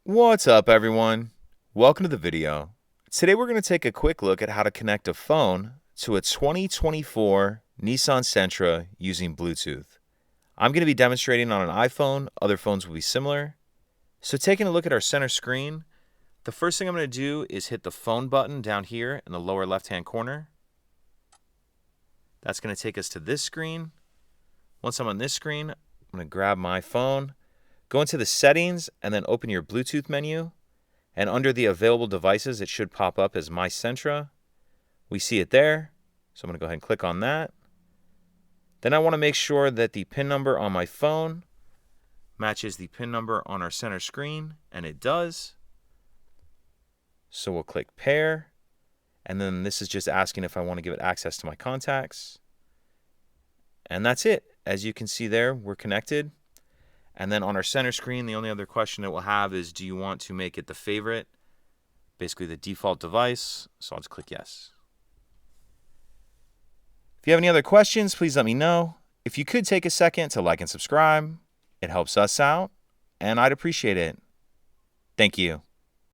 What's up, everyone? Welcome to the video. Today we're going to take a quick look at how to connect a phone to a 2024 Nissan Sentra using Bluetooth. I'm going to be demonstrating on an iPhone. Other phones will be similar. So taking a look at our center screen, the first thing I'm going to do is hit the phone button down here in the lower left-hand corner. That's going to take us to this screen. Once I'm on this screen, I'm going to grab my phone, go into the settings, and then open your Bluetooth menu. And under the available devices, it should pop up as My Sentra. We see it there, so I'm going to go ahead and click on that. Then I want to make sure that the PIN number on my phone matches the PIN number on our center screen, and it does. So we'll click Pair, and then this is just asking if I want to give it access to my contacts. And that's it. As you can see there, we're connected. And then on our center screen, the only other question it will have is, do you want to make it the favorite? Basically the default device. So I'll just click yes. If you have any other questions, please let me know. If you could take a second to like and subscribe, it helps us out, and I'd appreciate it. Thank you.